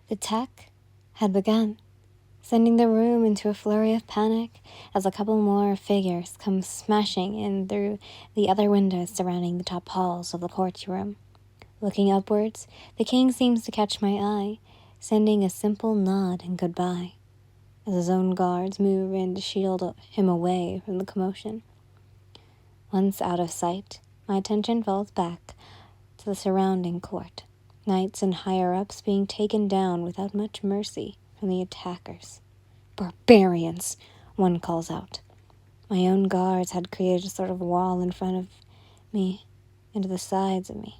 The attack had begun, sending the room into a flurry of panic as a couple more figures come smashing in through the other windows surrounding the top halls of the courtroom. Looking upwards, the king seems to catch my eye, sending a simple nod and goodbye, as his own guards move in to shield him away from the commotion. Once out of sight, my attention falls back to the surrounding court, knights and higher-ups being taken down without much mercy from the attackers. "Barbarians!" one calls out. My own guards had created a sort of wall in front of me and to the sides of me,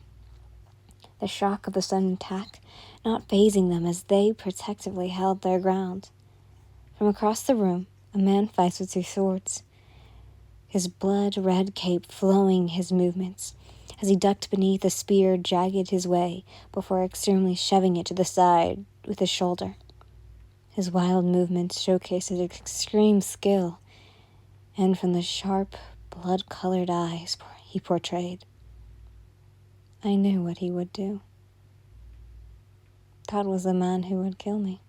the shock of the sudden attack not fazing them as they protectively held their ground. From across the room, a man fights with two swords, his blood-red cape flowing his movements, as he ducked beneath a spear jagged his way before extremely shoving it to the side with his shoulder. His wild movements showcased his extreme skill, and from the sharp, blood-colored eyes he portrayed, I knew what he would do. That was the man who would kill me.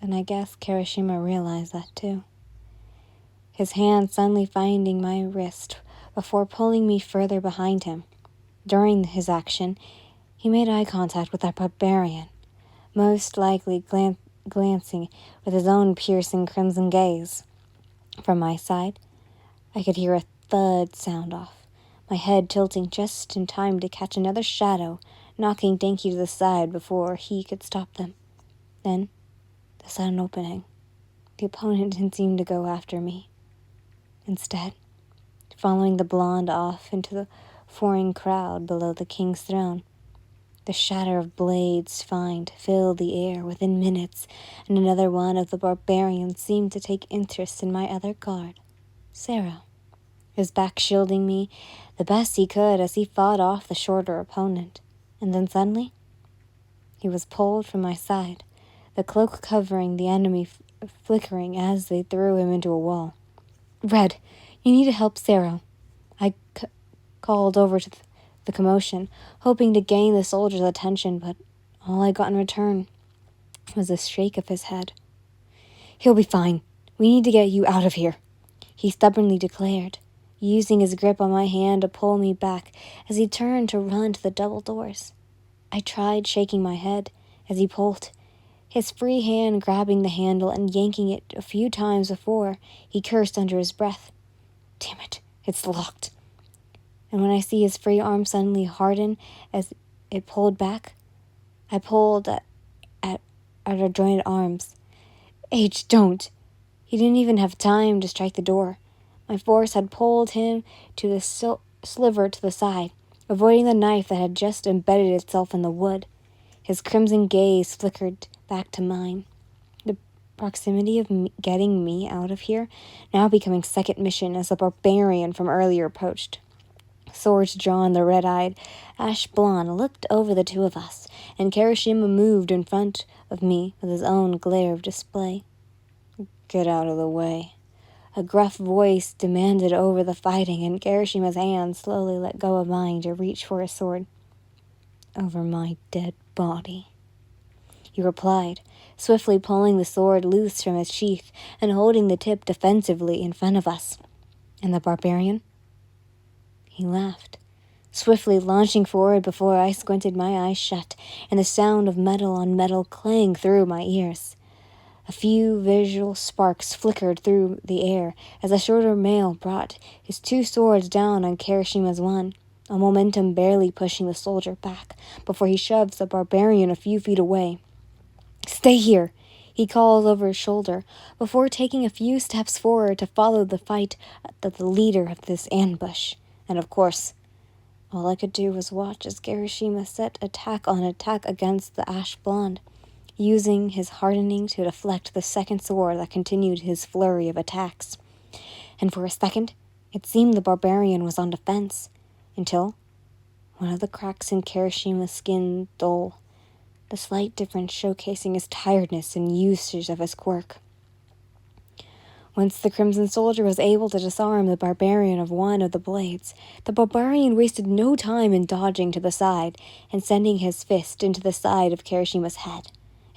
And I guess Kirishima realized that too. His hand suddenly finding my wrist before pulling me further behind him. During his action, he made eye contact with our barbarian, most likely glancing with his own piercing crimson gaze. From my side, I could hear a thud sound off, my head tilting just in time to catch another shadow, knocking Denki to the side before he could stop them. Then, the sudden opening. The opponent didn't seem to go after me. Instead, following the blonde off into the foreign crowd below the king's throne, the shatter of blades filled the air within minutes, and another one of the barbarians seemed to take interest in my other guard, Sarah, his back shielding me the best he could as he fought off the shorter opponent. And then suddenly, he was pulled from my side, the cloak covering the enemy flickering as they threw him into a wall. "Red, you need to help Sarah," I called over to the commotion, hoping to gain the soldier's attention, but all I got in return was a shake of his head. "He'll be fine. We need to get you out of here," he stubbornly declared, using his grip on my hand to pull me back as he turned to run to the double doors. I tried shaking my head as he pulled, his free hand grabbing the handle and yanking it a few times before he cursed under his breath. "Damn it, it's locked." And when I see his free arm suddenly harden as it pulled back, I pulled at our jointed arms. "H, don't!" He didn't even have time to strike the door. My force had pulled him to the sliver to the side, avoiding the knife that had just embedded itself in the wood. His crimson gaze flickered back to mine. The proximity of getting me out of here now becoming second mission as the barbarian from earlier approached. Swords drawn, the red-eyed ash blonde looked over the two of us, and Kirishima moved in front of me with his own glare of display. "Get out of the way." A gruff voice demanded over the fighting, and Kirishima's hand slowly let go of mine to reach for his sword. "Over my dead body," he replied, swiftly pulling the sword loose from its sheath and holding the tip defensively in front of us. "And the barbarian?" He laughed, swiftly launching forward before I squinted my eyes shut, and the sound of metal on metal clanged through my ears. A few visual sparks flickered through the air as the shorter male brought his two swords down on Kirishima's one, a momentum barely pushing the soldier back before he shoves the barbarian a few feet away. "Stay here," he calls over his shoulder, before taking a few steps forward to follow the fight of the leader of this ambush. And of course, all I could do was watch as Kirishima set attack on attack against the ash blonde, using his hardening to deflect the second sword that continued his flurry of attacks. And for a second, it seemed the barbarian was on defense, until one of the cracks in Kirishima's skin dull, the slight difference showcasing his tiredness and usage of his quirk. Once the Crimson Soldier was able to disarm the barbarian of one of the blades, the barbarian wasted no time in dodging to the side and sending his fist into the side of Kirishima's head.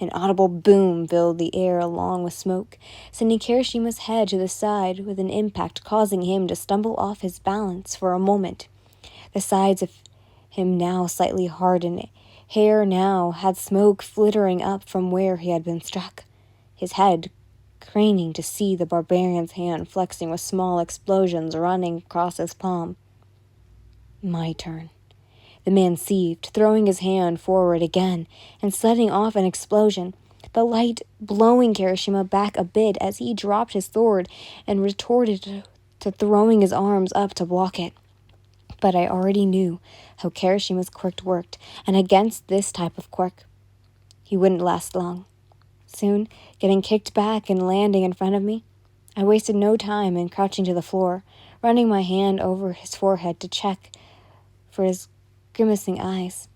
An audible boom filled the air along with smoke, sending Kirishima's head to the side with an impact causing him to stumble off his balance for a moment. The sides of him now slightly hardened. Hair now had smoke flittering up from where he had been struck. His head craning to see the barbarian's hand flexing with small explosions running across his palm. My turn. The man seethed, throwing his hand forward again and setting off an explosion, the light blowing Kirishima back a bit as he dropped his sword and retorted to throwing his arms up to block it. But I already knew how Kirishima's quirk worked, and against this type of quirk, he wouldn't last long. Soon, getting kicked back and landing in front of me, I wasted no time in crouching to the floor, running my hand over his forehead to check for his grimacing eyes.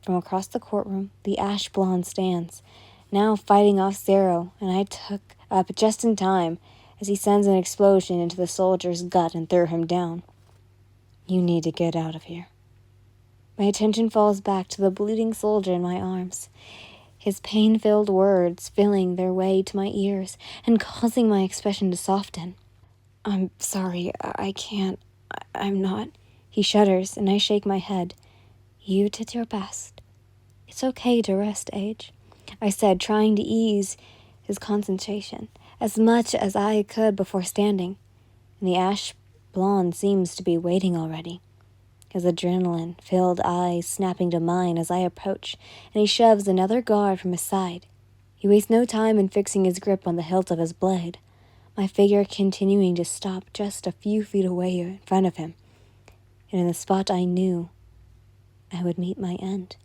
From across the courtroom, the ash blonde stands, now fighting off Zero, and I took up just in time as he sends an explosion into the soldier's gut and threw him down. You need to get out of here. My attention falls back to the bleeding soldier in my arms, his pain-filled words filling their way to my ears and causing my expression to soften. I'm sorry, I can't. I'm not. He shudders, and I shake my head. You did your best. It's okay to rest, Eij, I said, trying to ease his concentration as much as I could before standing. And the ash blonde seems to be waiting already, his adrenaline-filled eyes snapping to mine as I approach, and he shoves another guard from his side. He wastes no time in fixing his grip on the hilt of his blade, my figure continuing to stop just a few feet away in front of him, and in the spot I knew I would meet my end.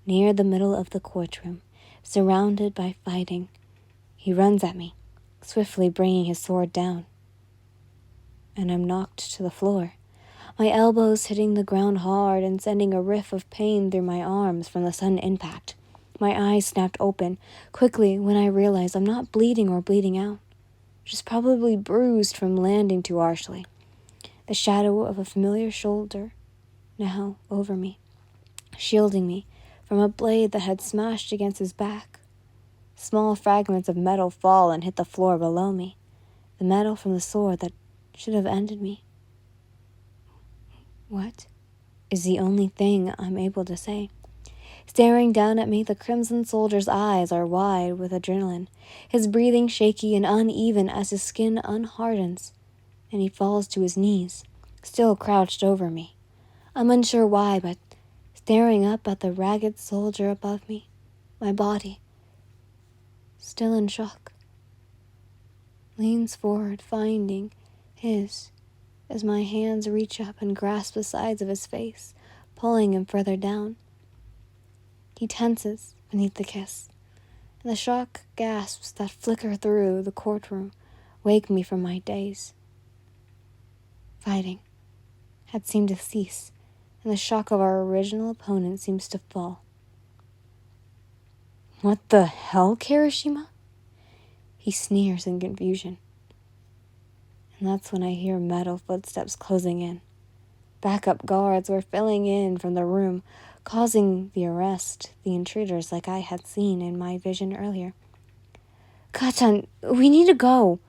Near the middle of the courtroom, surrounded by fighting, he runs at me, swiftly bringing his sword down. And I'm knocked to the floor, my elbows hitting the ground hard and sending a riff of pain through my arms from the sudden impact. My eyes snapped open quickly when I realized I'm not bleeding or bleeding out, just probably bruised from landing too harshly. The shadow of a familiar shoulder now over me, shielding me from a blade that had smashed against his back. Small fragments of metal fall and hit the floor below me, the metal from the sword that should have ended me. What? Is the only thing I'm able to say. Staring down at me, the crimson soldier's eyes are wide with adrenaline, his breathing shaky and uneven as his skin unhardens, and he falls to his knees, still crouched over me. I'm unsure why, but staring up at the ragged soldier above me, my body, still in shock, leans forward, finding his as my hands reach up and grasp the sides of his face, pulling him further down. He tenses beneath the kiss, and the shock gasps that flicker through the courtroom wake me from my daze. Fighting had seemed to cease, and the shock of our original opponent seems to fall. What the hell, Kirishima? He sneers in confusion. And that's when I hear metal footsteps closing in. Backup guards were filling in from the room, causing the arrest, the intruders like I had seen in my vision earlier. Kachan, we need to go.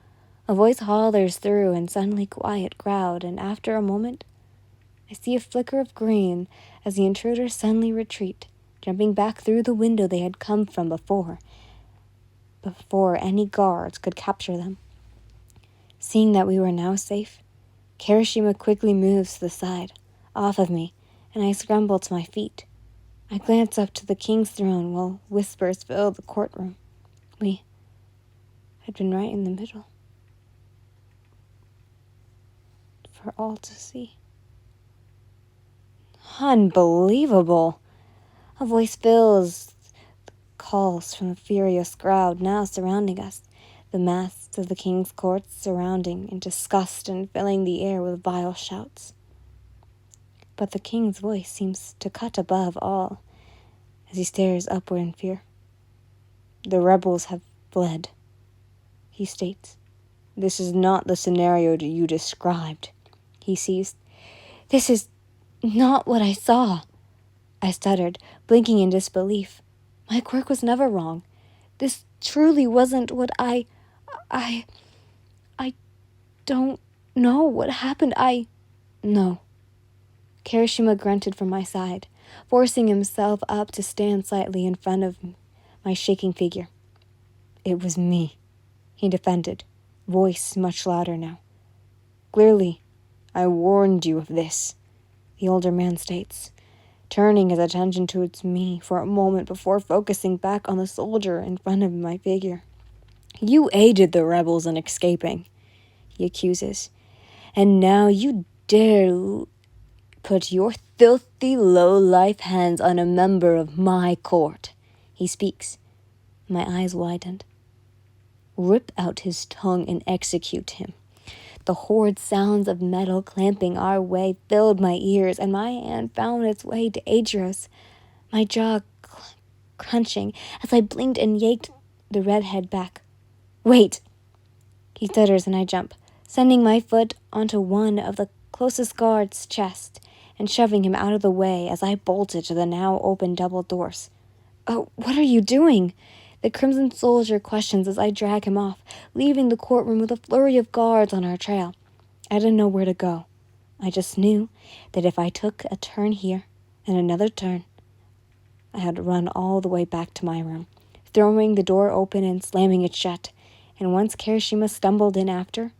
A voice hollers through an suddenly quiet crowd, and after a moment, I see a flicker of green as the intruders suddenly retreat, jumping back through the window they had come from before any guards could capture them. Seeing that we were now safe, Kirishima quickly moves to the side, off of me, and I scramble to my feet. I glance up to the king's throne while whispers fill the courtroom. We had been right in the middle, for all to see. Unbelievable! A voice fills the calls from the furious crowd now surrounding us, the masks of the king's courts surrounding in disgust and filling the air with vile shouts. But the king's voice seems to cut above all as he stares upward in fear. The rebels have fled, he states. This is not the scenario that you described, he ceased. This is not what I saw, I stuttered, blinking in disbelief. My quirk was never wrong. This truly wasn't what I don't know what happened. No. Kirishima grunted from my side, forcing himself up to stand slightly in front of my shaking figure. It was me, he defended, voice much louder now. Clearly, I warned you of this, the older man states, turning his attention towards me for a moment before focusing back on the soldier in front of my figure. You aided the rebels in escaping, he accuses, and now you dare put your filthy, low-life hands on a member of my court, he speaks. My eyes widened. Rip out his tongue and execute him. The horrid sounds of metal clamping our way filled my ears, and my hand found its way to Eijiro's, my jaw crunching as I blinked and yanked the redhead back. Wait! He stutters and I jump, sending my foot onto one of the closest guard's chest and shoving him out of the way as I bolted to the now open double doors. Oh, what are you doing? The crimson soldier questions as I drag him off, leaving the courtroom with a flurry of guards on our trail. I didn't know where to go. I just knew that if I took a turn here and another turn, I had to run all the way back to my room, throwing the door open and slamming it shut. And once Kirishima stumbled in after,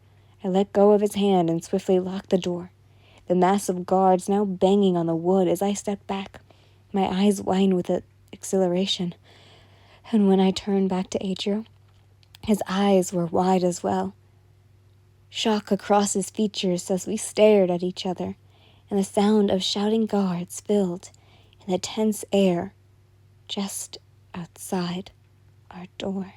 I let go of his hand and swiftly locked the door, the mass of guards now banging on the wood as I stepped back, my eyes widened with exhilaration. And when I turned back to Eijiro, his eyes were wide as well. Shock across his features as we stared at each other, and the sound of shouting guards filled in the tense air just outside our door.